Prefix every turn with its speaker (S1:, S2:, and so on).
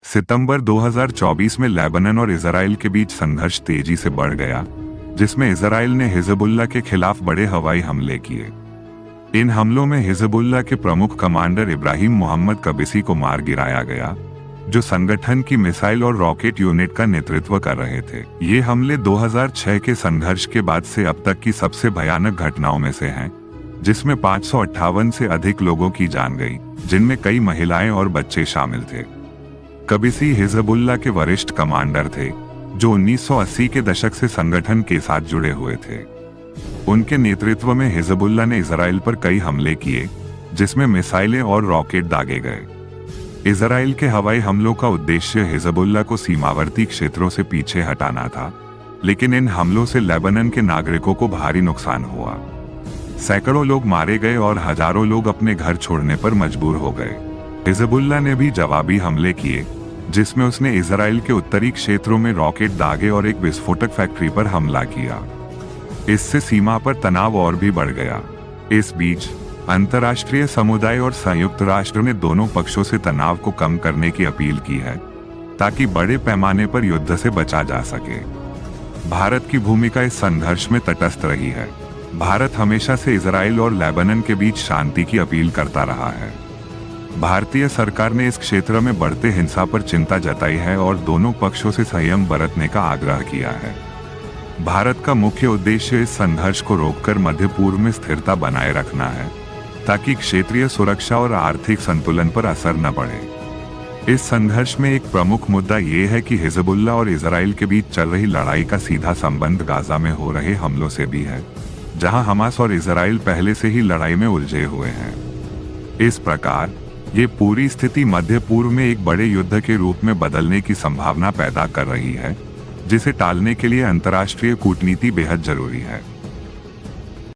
S1: सितंबर 2024 में लेबनान और इजराइल के बीच संघर्ष तेजी से बढ़ गया, जिसमें इजराइल ने हिजबुल्लाह के खिलाफ बड़े हवाई हमले किए। इन हमलों में हिजबुल्लाह के प्रमुख कमांडर इब्राहिम मोहम्मद कबीसी को मार गिराया गया, जो संगठन की मिसाइल और रॉकेट यूनिट का नेतृत्व कर रहे थे। ये हमले 2006 के संघर्ष के बाद से अब तक की सबसे भयानक घटनाओं में से हैं, जिसमें 558 से अधिक लोगों की जान गई, जिनमें कई महिलाएं और बच्चे शामिल थे। कबीसी हिजबुल्लाह के वरिष्ठ कमांडर थे, जो 1980 के दशक से संगठन के साथ जुड़े हुए थे। उनके नेतृत्व में हिजबुल्लाह ने इजराइल पर कई हमले किए, जिसमें मिसाइलें और रॉकेट दागे गए। इजराइल के हवाई हमलों का उद्देश्य हिजबुल्लाह को सीमावर्ती क्षेत्रों से पीछे हटाना था, लेकिन इन हमलों से लेबनान के नागरिकों को भारी नुकसान हुआ। सैकड़ों लोग मारे गए और हजारों लोग अपने घर छोड़ने पर मजबूर हो गए। हिजबुल्लाह ने भी जवाबी हमले किए, जिसमें उसने इजराइल के उत्तरी क्षेत्रों में रॉकेट दागे और एक विस्फोटक फैक्ट्री पर हमला किया। इससे सीमा पर तनाव और भी बढ़ गया। इस बीच अंतर्राष्ट्रीय समुदाय और संयुक्त राष्ट्र ने दोनों पक्षों से तनाव को कम करने की अपील की है, ताकि बड़े पैमाने पर युद्ध से बचा जा सके। भारत की भूमिका इस संघर्ष में तटस्थ रही है। भारत हमेशा से इजराइल और लेबनान के बीच शांति की अपील करता रहा है। भारतीय सरकार ने इस क्षेत्र में बढ़ते हिंसा पर चिंता जताई है और दोनों पक्षों से संयम बरतने का आग्रह किया है। भारत का मुख्य उद्देश्य इस संघर्ष को रोककर मध्य पूर्व में स्थिरता बनाए रखना है, ताकि क्षेत्रीय सुरक्षा और आर्थिक संतुलन पर असर न पड़े। इस संघर्ष में एक प्रमुख मुद्दा ये है कि हिजबुल्लाह और इजराइल के बीच चल रही लड़ाई का सीधा संबंध गाजा में हो रहे हमलों से भी है, जहां हमास और इजराइल पहले से ही लड़ाई में उलझे हुए हैं। इस प्रकार ये पूरी स्थिति मध्य पूर्व में एक बड़े युद्ध के रूप में बदलने की संभावना पैदा कर रही है, जिसे टालने के लिए अंतर्राष्ट्रीय कूटनीति बेहद जरूरी है।